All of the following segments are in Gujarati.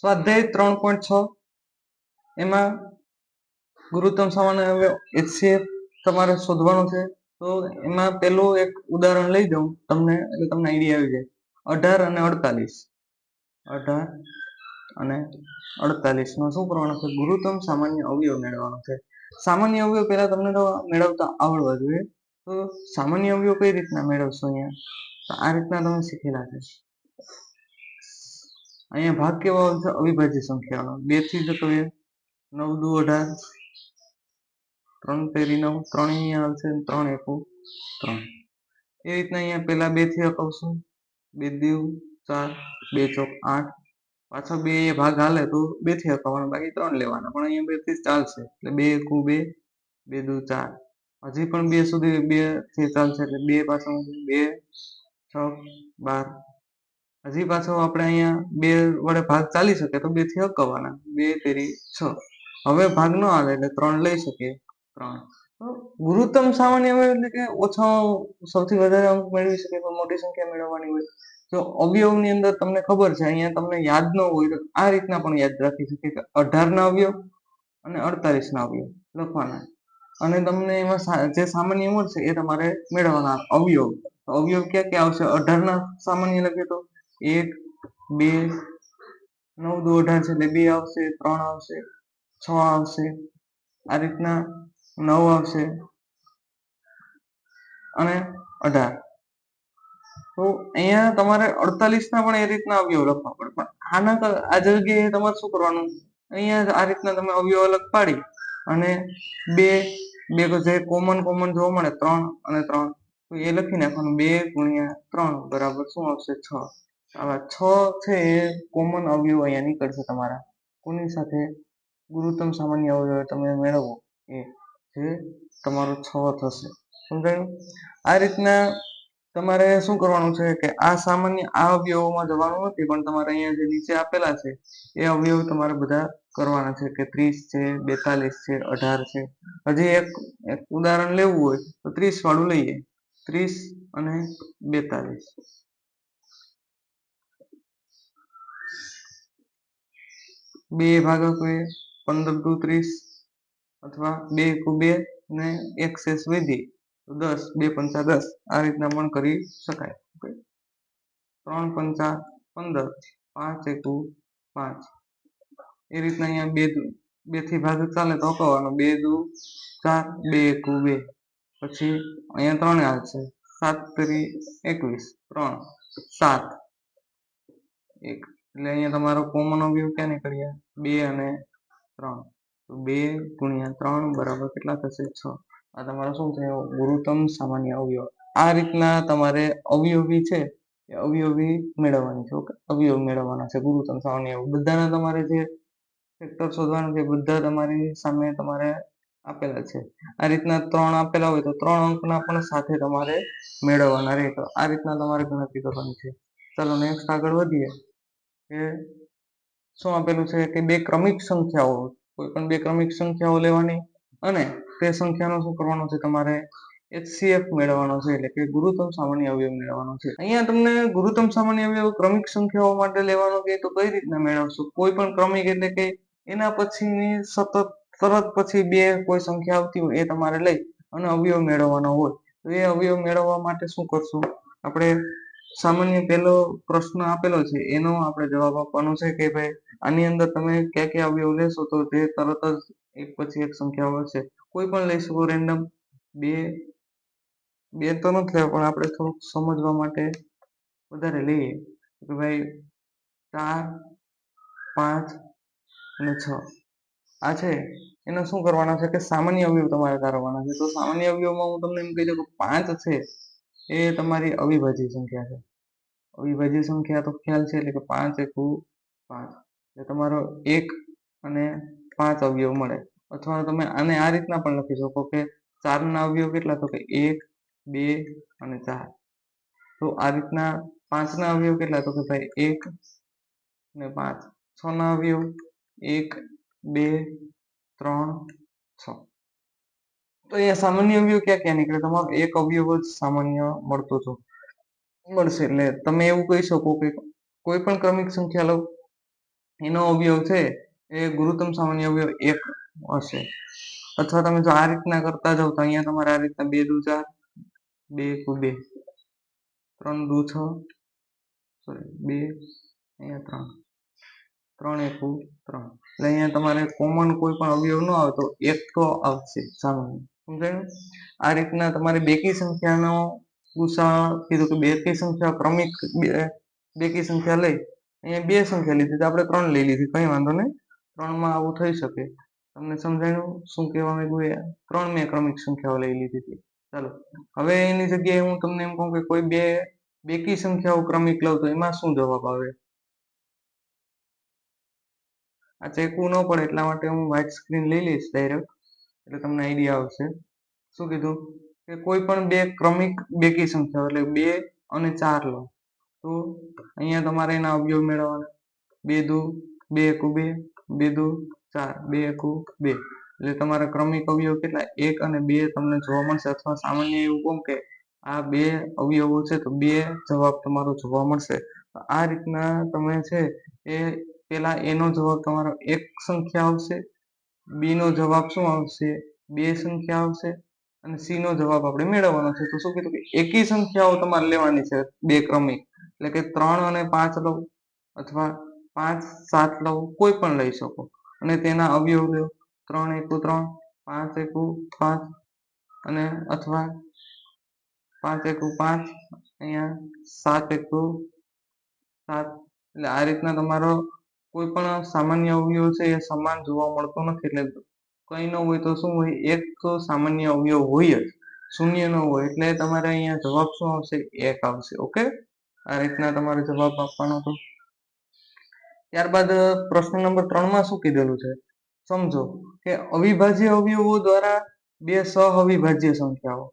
સ્વાધ્યાય 3.6 એમાં ગુરુત્તમ સામાન્ય અવયવ HCF તમારે શોધવાનું છે. તો એમાં પેલું એક ઉદાહરણ લઈ દઉં તમને, એટલે તમને આઈડિયા આવી જાય. 18 અને 48 નો શું કરવાનું છે? ગુરુત્તમ સામાન્ય અવયવ મેળવવાનો છે. સામાન્ય અવયવ પહેલા તમને તો મેળવતા આવડવા જોઈએ. તો સામાન્ય અવયવ કઈ રીતના મેળવશો? અહીંયા તો આ રીતના તમે શીખેલા છે. અહીંયા ભાગ કેવો આવશે? અવિભાજ્ય સંખ્યાનો. 2 થી જતો રહે 9 દુ 18, 3 તેરી 9, 3 અહીંયા આવશે, 3 એકુ 3. એ રીતના અહીંયા પેલા 2 થી અપાવશું. 2 દુ 4, 2 ચોક 8. પાછો 2 એ ભાગ હાલે તો 2 થી અપાવવાનો, બાકી 3 લેવાના. પણ અહીંયા 2 થી ચાલશે, એટલે 2 એકુ 2, 2 દુ 4. હજી પણ 2 સુધી 2 થી ચાલશે, એટલે 2 પાછો 2 6 12. હજી પાછો આપણે અહીંયા 2 વડે ભાગ ચાલી શકે તો 2 થી હકવવાના. 2 તેરી 6. હવે ભાગ ન આવે એટલે 3 લઈ શકીએ. 3. તો ગુરુત્તમ સામાન્ય અવયવ એટલે કે ઓછામાં સૌથી વધારે અંક મેળવી શકે તો મોટી સંખ્યા મેળવવાની હોય. તો અવયવની અંદર તમને ખબર છે, અહીંયા તમને યાદ ન હોય તો આ રીતના પણ યાદ રાખી શકીએ કે 18 ના અવયવ અને 48 ના અવયવ લખવાના. અને તમને એમાં જે સામાન્ય મળશે એ તમારે મેળવવાના અવયવ. અવયવ ક્યાં ક્યાં આવશે? 18 ના સામાન્ય લખીએ તો 1, 2, 9 દુ 18 છે એટલે 2 આવશે, 3 આવશે, 6 આવશે, આ રીતના 9 આવશે અને 18. તો અહીંયા તમારે 48 ના પણ એ રીતના અવયવ લખવા પડે. પણ આ જગ્યાએ તમારે શું કરવાનું? અહીંયા આ રીતના તમે અવયવ અલગ પાડી અને બે જે કોમન જોવા મળે 3 અને 3, તો એ લખી નાખવાનું. 2 ગુણ્યા 3 બરાબર શું આવશે? 6. આવા 6 છે એ કોમન અવયવ અહીંયા નીકળશે તમારા. કોની સાથે? ગુરુત્તમ સામાન્ય અવયવ તમે મેળવો એ જે તમારો 6 થશે. સમજાયું? આ રીતના તમારે શું કરવાનું છે કે આ સામાન્ય આ અવયવોમાં જવાનું નથી, પણ તમારે અહીંયા જે નીચે આપેલા છે એ અવયવ તમારે બધા કરવાના છે કે 30 છે, 42 છે, 18 છે. હજી એક ઉદાહરણ લેવું હોય તો 30 વાળું લઈએ. 30 અને 42. 2 ભાગાકાર 15 દુ 30, અથવા 2 એકુ 2 ને 1 શેષ વધી તો 10, 2 પંચા 10. આ રીતના પણ કરી શકાય. 3 પંચા 15, 5 એકુ 5. એ રીતના અહીંયા 2 થી ભાગ ચાલે તો અપાવવાનો. 2 દુ 4, 2 એકુ 2. પછી અહીંયા 3 આવશે. 7 તેરી 21, 3 7 1. એટલે અહીંયા તમારો કોમન અવયવ ક્યાં નીકળ્યા? 2 અને 3. તો 2 ગુણ્યા 3 બરાબર કેટલા થશે? 6. આ તમારો શું થયો? ગુરુત્તમ સામાન્ય અવયવ. આ રીતના તમારે અવયવી છે એ અવયવી મેળવવાની છે. ઓકે, અવયવ મેળવવાના છે ગુરુત્તમ સામાન્ય અવયવ. બધાના તમારે જે ફેક્ટર શોધવાનું છે બધા તમારી સામે તમારે આપેલા છે. આ રીતના 3 આપેલા હોય તો 3 અંકના પણ સાથે તમારે મેળવવાના રહે. તો આ રીતના તમારે ગણતરી કરવાની છે. ચાલો નેક્સ્ટ આગળ વધીએ કે શું આપેલું છે કે 2 ક્રમિક સંખ્યાઓ, કોઈ પણ 2 ક્રમિક સંખ્યાઓ લેવાની અને તે સંખ્યાનો શું કરવાનો છે? તમારે HCF મેળવવાનો છે, એટલે કે ગુરુત્તમ સામાન્ય અવયવ મેળવવાનો છે. અહીંયા તમને ગુરુત્તમ સામાન્ય અવયવ ક્રમિક સંખ્યાઓ માટે લેવાનો કે તો કઈ રીતના મેળવશો? કોઈ પણ ક્રમિક એટલે કે એના પછીની તરત પછી 2 કોઈ સંખ્યા આવતી હોય એ તમારે લઈ અને અવયવ મેળવવાનો હોય. તો એ અવયવ મેળવવા માટે શું કરશું? આપણે સામાન્ય પહેલો પ્રશ્ન આપેલો છે એનો આપણે જવાબ આપવાનો છે કે ભાઈ આની અંદર તમે કયા કયા અવયવ લેશો તો તે તરત જ એક પછી એક સંખ્યા આવશે. કોઈ પણ લઈ શકો રેન્ડમ. 2 તો નથી લેવા, પણ આપણે થોડુંક સમજવા માટે વધારે લઈએ કે ભાઈ 4, 5 અને 6 આ છે. એનો શું કરવાના છે કે સામાન્ય અવયવ તમારે તારવવાના છે. તો સામાન્ય અવયવમાં હું તમને એમ કહી દઉં કે 5 છે એ તમારી અવિભાજ્ય સંખ્યા છે. અવિભાજ્ય સંખ્યા તો ખ્યાલ છે, એટલે કે 5 એકુ 5. એટલે તમારો 1 અને 5 અવયવ મળે. અથવા તમે આને આ રીતના પણ લખી શકો કે 4 ના અવયવ કેટલા? તો કે 1, 2 અને 4. તો આ રીતના 5 ના અવયવ કેટલા? તો કે ભાઈ 1 અને 5. 6 ના અવયવ 1, 2, 3, 6. તો અહીંયા સામાન્ય અવયવ ક્યાં ક્યાં નીકળે? તમારો એક અવયવ જ સામાન્ય મળશે. એટલે તમે એવું કહી શકો કે કોઈ પણ ક્રમિક સંખ્યા લો એનો અવયવ છે એ ગુરુત્તમ સામાન્ય અવયવ 1 હશે. અથવા તમે જો આ રીતના કરતા જાવ તો અહીંયા તમારે આ રીતના 2 દુ 4, 2 એકુ 2, 3 દુ 6, સોરી 2, અહીંયા 3, 3 એકુ 3. એટલે અહીંયા તમારે કોમન કોઈ પણ અવયવ ન આવે તો 1 તો આવશે સામાન્ય. સમજાયું? આ રીતના તમારે બેકી સંખ્યાનો ગુસાઅ કીધું કે બેકી સંખ્યા ક્રમિક બેકી સંખ્યા લઈ અહીંયા 2 સંખ્યા લીધી તો આપણે 3 લઈ લીધી, કંઈ વાંધો નહીં. 3માં આવું થઈ શકે. તમને સમજાયું શું કહેવા માંગ્યું એ? 3 મેં ક્રમિક સંખ્યાઓ લઈ લીધી હતી. ચાલો હવે એની જગ્યાએ હું તમને એમ કહું કે કોઈ બે બેકી સંખ્યાઓ ક્રમિક લઉં તો એમાં શું જવાબ આવે? આ ચેકવું ન પડે એટલા માટે હું વ્હાઇટ સ્ક્રીન લઈ લઈશ ડાયરેક્ટ, એટલે તમને આઈડિયા આવશે. શું કીધું કે કોઈ પણ બે ક્રમિક બેકી સંખ્યાઓ એટલે 2 અને 4 લો તો અહીંયા તમારે એના અવયવ મેળવવાના. 2 દુ 2 એકુ 2, 2 દુ 4, 2 એકુ 2. એટલે તમારા ક્રમિક અવયવ કેટલા? 1 અને 2 તમને જોવા મળશે. અથવા સામાન્ય એવું કહું કે આ 2 અવયવો છે તો 2 જવાબ તમારો જોવા મળશે. આ રીતના તમે છે એ પેલા એનો જવાબ તમારો 1 સંખ્યા આવશે, બી નો જવાબ શું આવશે? 2 સંખ્યા આવશે અને સી નો જવાબ આપણે મેળવવાનો છે. તો શું કીધું કે એકી સંખ્યાઓ તમારે લેવાની છે બે ક્રમિક, એટલે કે 3 અને 5 લો અથવા 5, 7 લો, કોઈ પણ લઈ શકો અને તેના અવયવ લો. 3 એકુ 3, 5 એકુ 5 અને અથવા 5 એકુ 5, અહીંયા 7 એકુ 7. એટલે આ રીતના તમારો કોઈ પણ સામાન્ય અવયવ છે એ સમાન જોવા મળતો નથી. એટલે કંઈ ન હોય તો શું હોય? એક તો સામાન્ય અવયવ હોય જ, શૂન્ય ન હોય. એટલે તમારે અહીંયા જવાબ શું આવશે? 1 આવશે. ઓકે, આ રીતના તમારે જવાબ આપવાનો હતો. ત્યારબાદ પ્રશ્ન નંબર 3માં શું કીધેલું છે? સમજો કે અવિભાજ્ય અવયવો દ્વારા બે સહઅવિભાજ્ય સંખ્યાઓ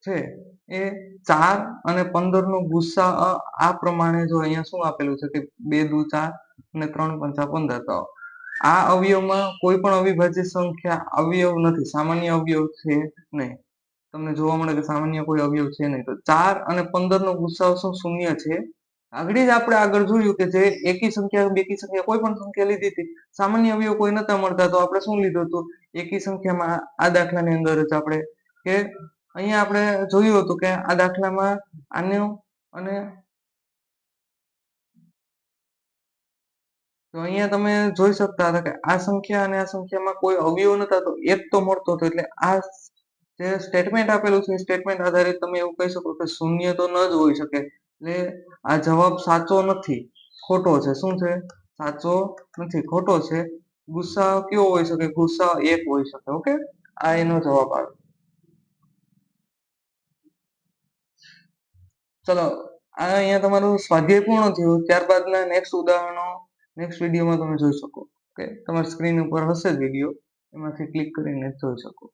છે એ 4 અને 15 નો ગુસાઅ આ પ્રમાણે જો અહીંયા શું આપેલું છે કે 2 દુ 4 અને 3 પંચા 15. તો આ અવયવમાં કોઈ પણ અવિભાજ્ય સંખ્યા અવયવ નથી, સામાન્ય અવયવ છે નહીં. તમને જોવા મળે કે સામાન્ય કોઈ અવયવ છે નહીં. તો 4 અને 15 નો ગુસાઅ શું શૂન્ય છે? આગળ જ આપણે આગળ જોયું કે જે એકી સંખ્યા બેકી સંખ્યા કોઈ પણ સંખ્યા લીધી હતી, સામાન્ય અવયવ કોઈ નતા મળતા તો આપણે શું લીધું હતું? એકી સંખ્યામાં આ દાખલાની અંદર જ આપણે કે અહીંયા આપણે જોયું હતું કે આ દાખલામાં આનો અને તો અહીંયા તમે જોઈ શકતા હતા કે આ સંખ્યા અને આ સંખ્યામાં કોઈ અવયવ નતા તો 1 તો મળતો હતો. એટલે આ જે સ્ટેટમેન્ટ આપેલું છે એ સ્ટેટમેન્ટ આધારિત તમે એવું કહી શકો કે શૂન્ય તો ન જ હોઈ શકે. એટલે આ જવાબ સાચો નથી, ખોટો છે. શું છે? સાચો નથી, ખોટો છે. ગુસાઅ કયો હોઈ શકે? ગુસાઅ 1 હોઈ શકે. ઓકે, આ એનો જવાબ આવે. ચલો આ અહીંયા તમારું સ્વાધ્યાય પૂર્ણ થયું. ત્યારબાદના નેક્સ્ટ ઉદાહરણો નેક્સ્ટ વિડીયોમાં તમે જોઈ શકો. ઓકે, તમારી સ્ક્રીન ઉપર હશે જ વિડીયો, એમાંથી ક્લિક કરીને જોઈ શકો.